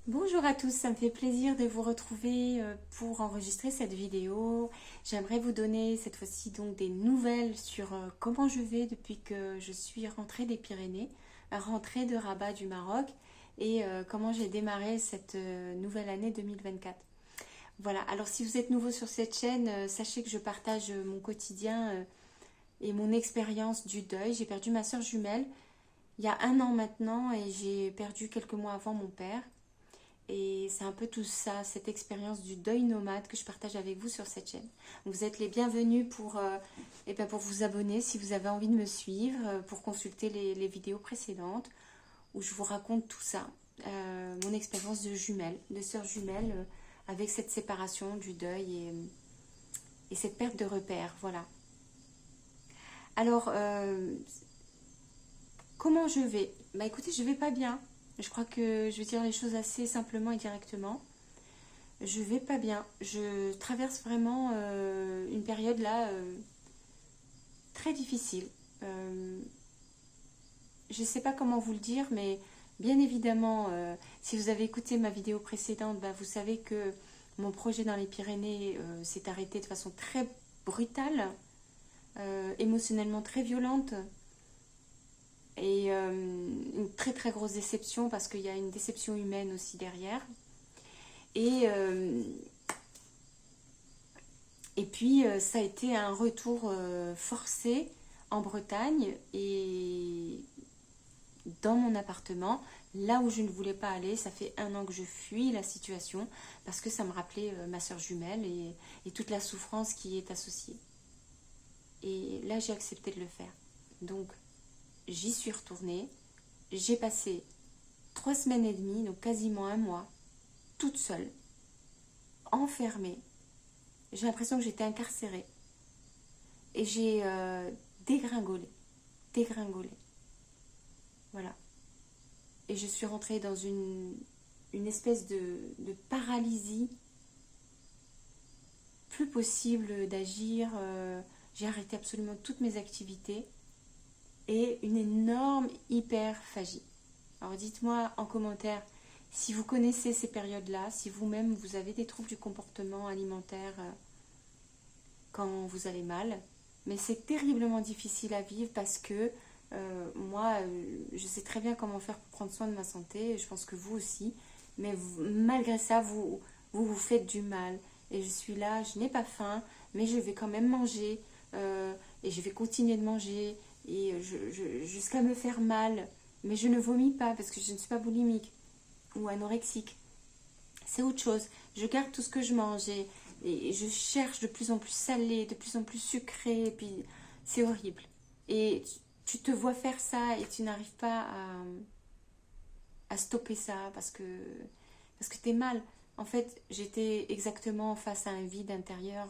Bonjour à tous, ça me fait plaisir de vous retrouver pour enregistrer cette vidéo. J'aimerais vous donner cette fois-ci donc des nouvelles sur comment je vais depuis que je suis rentrée des Pyrénées, rentrée de Rabat du Maroc et comment j'ai démarré cette nouvelle année 2024. Voilà, alors si vous êtes nouveau sur cette chaîne, sachez que je partage mon quotidien et mon expérience du deuil. J'ai perdu ma soeur jumelle il y a un an maintenant et j'ai perdu quelques mois avant mon père. Et c'est un peu tout ça, cette expérience du deuil nomade que je partage avec vous sur cette chaîne. Vous êtes les bienvenus pour vous abonner si vous avez envie de me suivre, pour consulter les vidéos précédentes où je vous raconte tout ça. Mon expérience de jumelle, de sœur jumelle, avec cette séparation du deuil et cette perte de repères. Voilà. Alors, comment je vais? Bah écoutez, je vais pas bien. Je crois que je vais dire les choses assez simplement et directement. Je vais pas bien. Je traverse vraiment une période là très difficile. Euh, je ne sais pas comment vous le dire, mais bien évidemment, si vous avez écouté ma vidéo précédente, bah, vous savez que mon projet dans les Pyrénées s'est arrêté de façon très brutale, émotionnellement très violente et une très très grosse déception parce qu'il y a une déception humaine aussi derrière. Et, euh, Et puis, ça a été un retour forcé en Bretagne et dans mon appartement, là où je ne voulais pas aller. Ça fait un an que je fuis la situation parce que ça me rappelait ma soeur jumelle et toute la souffrance qui y est associée. Et là, j'ai accepté de le faire. Donc, j'y suis retournée. J'ai passé 3 semaines et demie, donc quasiment un mois, toute seule, enfermée. J'ai l'impression que j'étais incarcérée. Et j'ai dégringolé. Dégringolé. Voilà. Et je suis rentrée dans une espèce de paralysie, plus possible d'agir. J'ai arrêté absolument toutes mes activités et une énorme hyperphagie. Alors dites-moi en commentaire si vous connaissez ces périodes-là, si vous-même vous avez des troubles du comportement alimentaire quand vous allez mal. Mais c'est terriblement difficile à vivre parce que moi, je sais très bien comment faire pour prendre soin de ma santé. Je pense que vous aussi. Mais malgré ça, vous faites du mal. Et je suis là, je n'ai pas faim, mais je vais quand même manger. Et je vais continuer de manger jusqu'à me faire mal. Mais je ne vomis pas parce que je ne suis pas boulimique ou anorexique. C'est autre chose. Je garde tout ce que je mange et je cherche de plus en plus salé, de plus en plus sucré, et puis c'est horrible. Et tu te vois faire ça et tu n'arrives pas à stopper ça parce que t'es mal. En fait, j'étais exactement face à un vide intérieur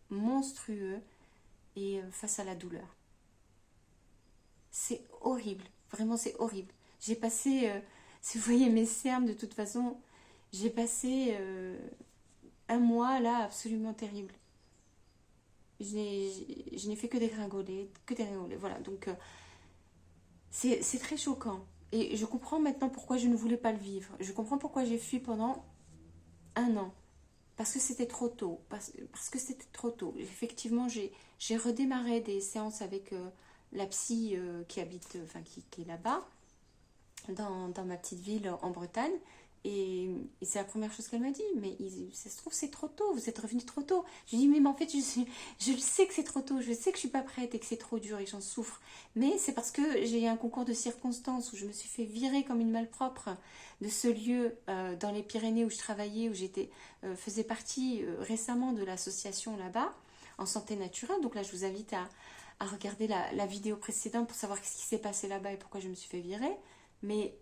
monstrueux et face à la douleur. C'est horrible, vraiment c'est horrible. J'ai passé, si vous voyez mes cernes de toute façon, j'ai passé un mois là absolument terrible. Je n'ai fait que dégringoler, que dégringoler. Voilà, donc c'est très choquant. Et je comprends maintenant pourquoi je ne voulais pas le vivre. Je comprends pourquoi j'ai fui pendant un an. Parce que c'était trop tôt. Parce que c'était trop tôt. Effectivement, j'ai redémarré des séances avec la psy qui habite, enfin qui est là-bas, dans ma petite ville en Bretagne. Et c'est la première chose qu'elle m'a dit. Mais ça se trouve, c'est trop tôt. Vous êtes revenu trop tôt. Je lui ai dit, mais en fait, je sais que c'est trop tôt. Je sais que je suis pas prête et que c'est trop dur et que j'en souffre. Mais c'est parce que j'ai eu un concours de circonstances où je me suis fait virer comme une malpropre de ce lieu dans les Pyrénées où je travaillais, où j'étais faisais partie récemment de l'association là-bas, en santé naturelle. Donc là, je vous invite à regarder la vidéo précédente pour savoir ce qui s'est passé là-bas et pourquoi je me suis fait virer. Mais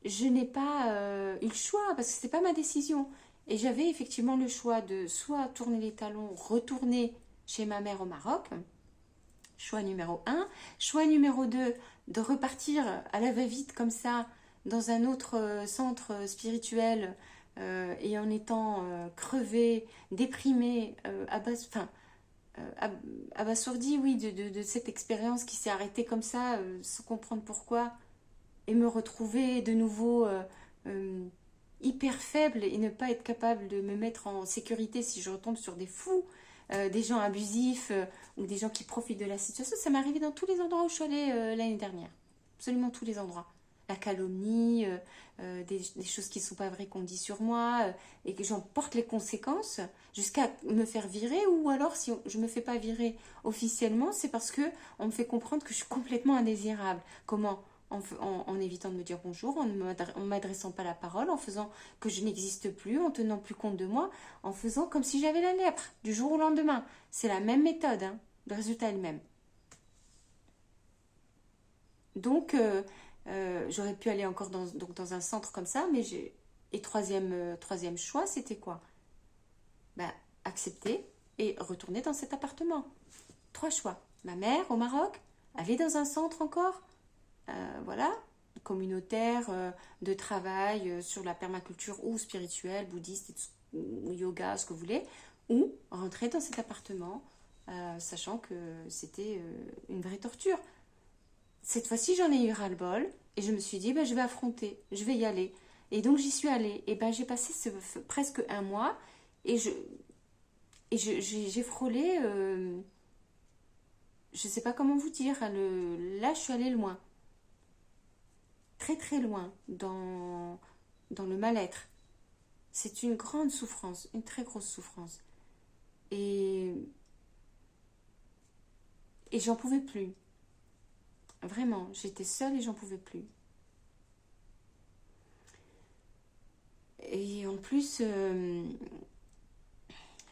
je n'ai pas eu le choix parce que c'était pas ma décision. Et j'avais effectivement le choix de soit tourner les talons, retourner chez ma mère au Maroc, choix numéro un. Choix numéro 2, de repartir à la va-vite comme ça dans un autre centre spirituel et en étant crevée, déprimée, abasourdie, oui, de cette expérience qui s'est arrêtée comme ça, sans comprendre pourquoi et me retrouver de nouveau euh, hyper faible et ne pas être capable de me mettre en sécurité si je retombe sur des fous, des gens abusifs ou des gens qui profitent de la situation. Ça m'est arrivé dans tous les endroits où je suis allée l'année dernière. Absolument tous les endroits. La calomnie, des choses qui ne sont pas vraies qu'on dit sur moi et que j'en porte les conséquences jusqu'à me faire virer, ou alors si je ne me fais pas virer officiellement, c'est parce que on me fait comprendre que je suis complètement indésirable. Comment? En évitant de me dire bonjour, en ne m'adressant pas la parole, en faisant que je n'existe plus, en tenant plus compte de moi, en faisant comme si j'avais la lèpre du jour au lendemain. C'est la même méthode, hein. Le résultat est le même. Donc, j'aurais pu aller encore dans un centre comme ça, mais j'ai... Et troisième choix, c'était quoi? Bah, accepter et retourner dans cet appartement. Trois choix. Ma mère au Maroc, aller dans un centre encore, voilà, communautaire, de travail sur la permaculture ou spirituelle, bouddhiste, ou yoga, ce que vous voulez, ou rentrer dans cet appartement, sachant que c'était une vraie torture. Cette fois-ci, j'en ai eu ras-le-bol et je me suis dit, ben, je vais affronter, je vais y aller. Et donc, j'y suis allée. Et ben, j'ai passé presque un mois et j'ai frôlé, je ne sais pas comment vous dire, hein, là, je suis allée loin, très très loin dans le mal-être. C'est une grande souffrance, une très grosse souffrance. Et, et j'en pouvais plus. Vraiment, j'étais seule et j'en pouvais plus. Et en plus,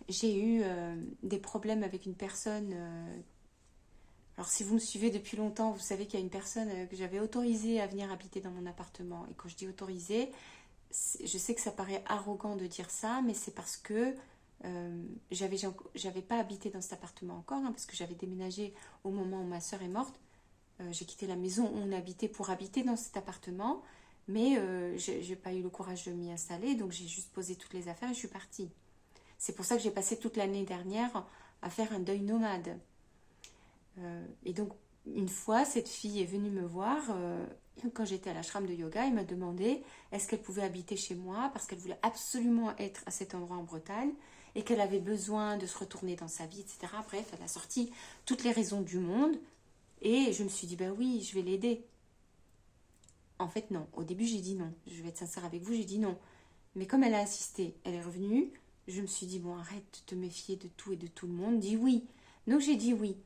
j'ai eu des problèmes avec une personne. Alors, si vous me suivez depuis longtemps, vous savez qu'il y a une personne que j'avais autorisée à venir habiter dans mon appartement. Et quand je dis autorisée, je sais que ça paraît arrogant de dire ça, mais c'est parce que j'avais pas habité dans cet appartement encore, hein, parce que j'avais déménagé au moment où ma soeur est morte. J'ai quitté la maison où on habitait pour habiter dans cet appartement, mais j'ai pas eu le courage de m'y installer, donc j'ai juste posé toutes les affaires et je suis partie. C'est pour ça que j'ai passé toute l'année dernière à faire un deuil nomade. Et donc, une fois, cette fille est venue me voir quand j'étais à l'ashram de yoga. Elle m'a demandé est-ce qu'elle pouvait habiter chez moi parce qu'elle voulait absolument être à cet endroit en Bretagne et qu'elle avait besoin de se retourner dans sa vie, etc. Bref, elle a sorti toutes les raisons du monde et je me suis dit ben oui, je vais l'aider. En fait, non. Au début, j'ai dit non. Je vais être sincère avec vous, j'ai dit non. Mais comme elle a insisté, elle est revenue, je me suis dit bon, arrête de te méfier de tout et de tout le monde, dis oui. Donc j'ai dit oui.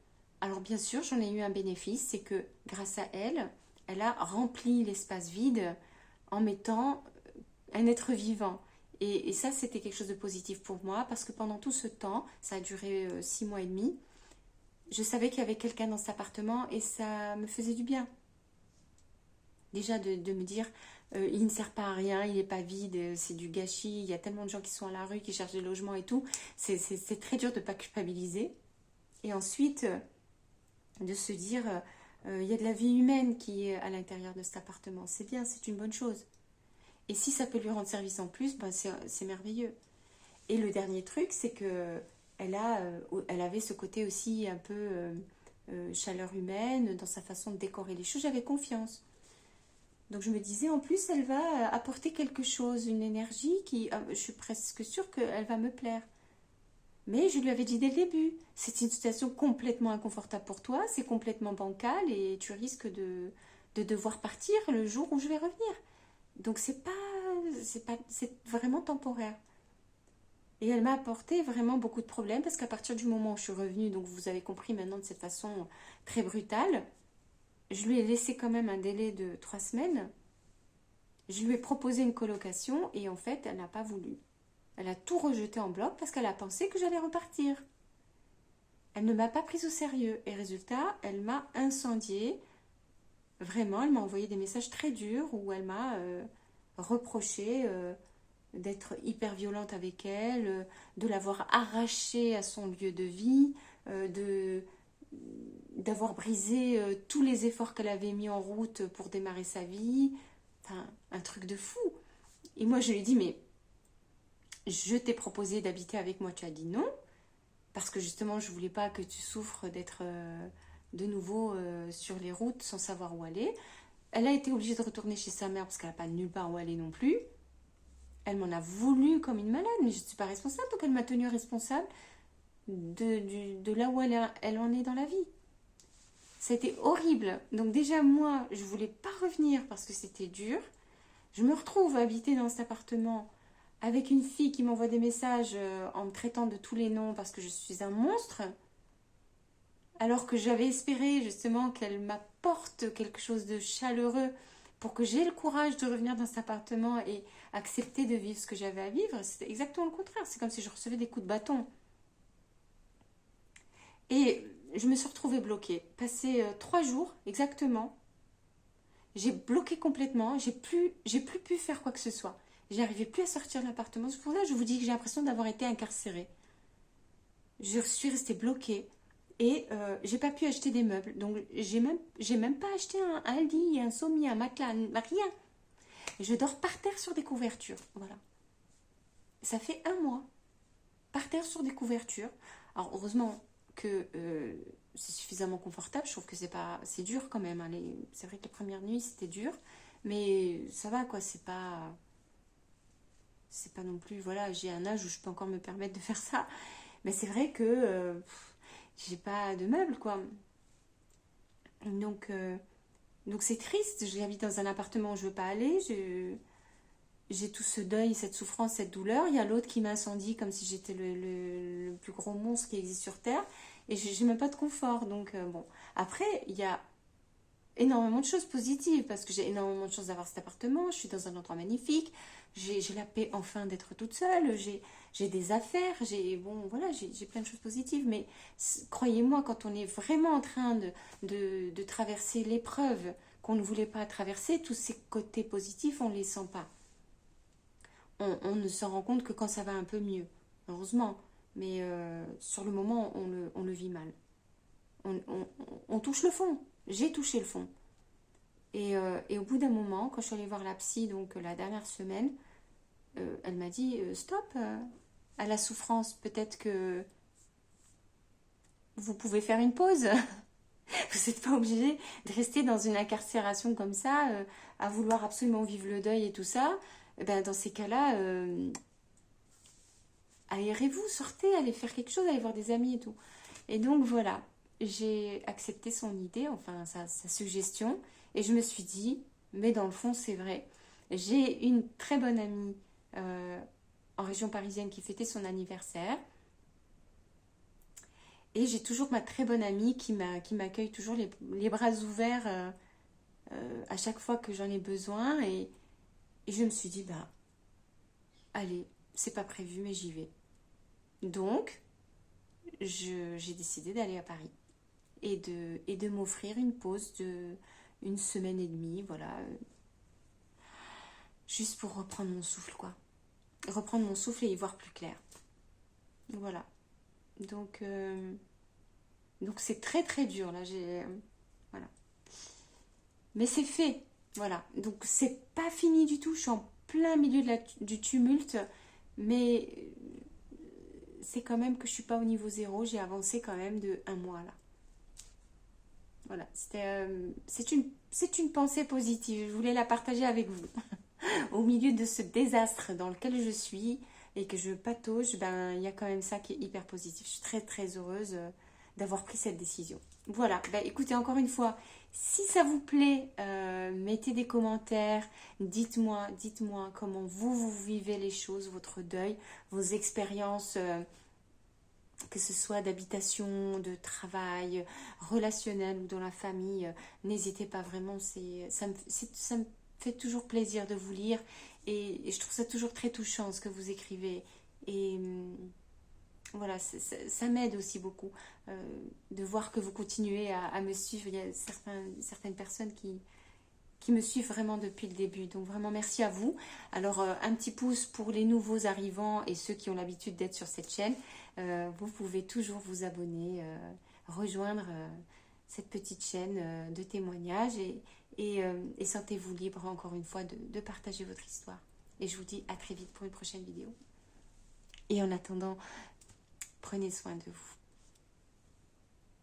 Alors bien sûr, j'en ai eu un bénéfice, c'est que grâce à elle, elle a rempli l'espace vide en mettant un être vivant. Et ça, c'était quelque chose de positif pour moi, parce que pendant tout ce temps, ça a duré 6 mois et demi, je savais qu'il y avait quelqu'un dans cet appartement et ça me faisait du bien. Déjà de me dire, il ne sert pas à rien, il n'est pas vide, c'est du gâchis, il y a tellement de gens qui sont à la rue, qui cherchent des logements et tout. C'est très dur de ne pas culpabiliser. Et ensuite, de se dire, il y a de la vie humaine qui est à l'intérieur de cet appartement. C'est bien, c'est une bonne chose. Et si ça peut lui rendre service en plus, ben c'est merveilleux. Et le dernier truc, c'est que elle avait ce côté aussi un peu chaleur humaine dans sa façon de décorer les choses. J'avais confiance. Donc je me disais, en plus, elle va apporter quelque chose, une énergie qui, je suis presque sûre qu'elle va me plaire. Mais je lui avais dit dès le début, c'est une situation complètement inconfortable pour toi, c'est complètement bancal et tu risques de devoir partir le jour où je vais revenir. Donc c'est vraiment temporaire. Et elle m'a apporté vraiment beaucoup de problèmes parce qu'à partir du moment où je suis revenue, donc vous avez compris maintenant de cette façon très brutale, je lui ai laissé quand même un délai de 3 semaines. Je lui ai proposé une colocation et en fait, elle n'a pas voulu. Elle a tout rejeté en bloc parce qu'elle a pensé que j'allais repartir. Elle ne m'a pas prise au sérieux et résultat, elle m'a incendiée. Vraiment, elle m'a envoyé des messages très durs où elle m'a reproché d'être hyper violente avec elle, de l'avoir arrachée à son lieu de vie, de d'avoir brisé tous les efforts qu'elle avait mis en route pour démarrer sa vie. Enfin, un truc de fou. Et moi, je lui ai dit, mais je t'ai proposé d'habiter avec moi, tu as dit non, parce que justement, je voulais pas que tu souffres d'être de nouveau sur les routes sans savoir où aller. Elle a été obligée de retourner chez sa mère parce qu'elle n'a pas nulle part où aller non plus. Elle m'en a voulu comme une malade, mais je ne suis pas responsable, donc elle m'a tenue responsable de là où elle en est dans la vie. Ça a été horrible. Donc déjà, moi, je voulais pas revenir parce que c'était dur. Je me retrouve à habiter dans cet appartement avec une fille qui m'envoie des messages en me traitant de tous les noms parce que je suis un monstre. Alors que j'avais espéré justement qu'elle m'apporte quelque chose de chaleureux pour que j'ai le courage de revenir dans cet appartement et accepter de vivre ce que j'avais à vivre. C'était exactement le contraire. C'est comme si je recevais des coups de bâton. Et je me suis retrouvée bloquée. Passé 3 jours exactement, j'ai bloqué complètement. J'ai plus pu faire quoi que ce soit. J'arrivais plus à sortir de l'appartement. C'est pour ça que je vous dis que j'ai l'impression d'avoir été incarcérée. Je suis restée bloquée. Et j'ai pas pu acheter des meubles. Donc j'ai même pas acheté un lit, un sommier, un matelas, rien. Je dors par terre sur des couvertures. Voilà. Ça fait 1 mois. Par terre sur des couvertures. Alors heureusement que c'est suffisamment confortable. Je trouve que c'est dur quand même. Hein. C'est vrai que les premières nuits c'était dur. Mais ça va quoi, c'est pas non plus, voilà, j'ai un âge où je peux encore me permettre de faire ça. Mais c'est vrai que j'ai pas de meubles quoi. Donc c'est triste, j'habite dans un appartement où je veux pas aller, j'ai tout ce deuil, cette souffrance, cette douleur. Il y a l'autre qui m'incendie comme si j'étais le plus gros monstre qui existe sur Terre. Et j'ai même pas de confort. Donc bon. Après, il y a énormément de choses positives parce que j'ai énormément de chance d'avoir cet appartement. Je suis dans un endroit magnifique. J'ai la paix enfin d'être toute seule. J'ai des affaires. Bon, voilà, j'ai plein de choses positives. Mais croyez-moi, quand on est vraiment en train de traverser l'épreuve qu'on ne voulait pas traverser, tous ces côtés positifs, on ne les sent pas. On ne s'en rend compte que quand ça va un peu mieux, heureusement. Mais sur le moment, on le vit mal. On touche le fond. J'ai touché le fond. Et au bout d'un moment, quand je suis allée voir la psy, donc la dernière semaine, elle m'a dit stop à la souffrance. Peut-être que vous pouvez faire une pause. Vous n'êtes pas obligé de rester dans une incarcération comme ça, à vouloir absolument vivre le deuil et tout ça. Eh ben, dans ces cas-là, aérez-vous, sortez, allez faire quelque chose, allez voir des amis et tout. Et donc voilà, j'ai accepté son idée, enfin sa suggestion, et je me suis dit, mais dans le fond c'est vrai. J'ai une très bonne amie en région parisienne qui fêtait son anniversaire, et j'ai toujours ma très bonne amie qui m'accueille toujours les bras ouverts à chaque fois que j'en ai besoin, et je me suis dit, bah allez, c'est pas prévu, mais j'y vais. Donc, j'ai décidé d'aller à Paris et de m'offrir une pause de 1 semaine et demie, voilà, juste pour reprendre mon souffle, quoi. Reprendre mon souffle et y voir plus clair. Voilà. Donc c'est très très dur, là, voilà. Mais c'est fait, voilà. Donc c'est pas fini du tout, je suis en plein milieu du tumulte, mais c'est quand même que je suis pas au niveau zéro, j'ai avancé quand même de 1 mois, là. Voilà, c'est une pensée positive, je voulais la partager avec vous. Au milieu de ce désastre dans lequel je suis et que je patauge, ben, il y a quand même ça qui est hyper positif. Je suis très très heureuse d'avoir pris cette décision. Voilà, ben, écoutez, encore une fois, si ça vous plaît, mettez des commentaires, dites-moi comment vous vivez les choses, votre deuil, vos expériences, que ce soit d'habitation, de travail, relationnel ou dans la famille. N'hésitez pas vraiment, ça me fait toujours plaisir de vous lire et je trouve ça toujours très touchant ce que vous écrivez. Et voilà, ça m'aide aussi beaucoup de voir que vous continuez à me suivre. Il y a certaines personnes qui me suivent vraiment depuis le début. Donc vraiment merci à vous. Alors un petit pouce pour les nouveaux arrivants et ceux qui ont l'habitude d'être sur cette chaîne. Vous pouvez toujours vous abonner, rejoindre cette petite chaîne de témoignages et sentez-vous libre encore une fois de partager votre histoire. Et je vous dis à très vite pour une prochaine vidéo. Et en attendant, prenez soin de vous.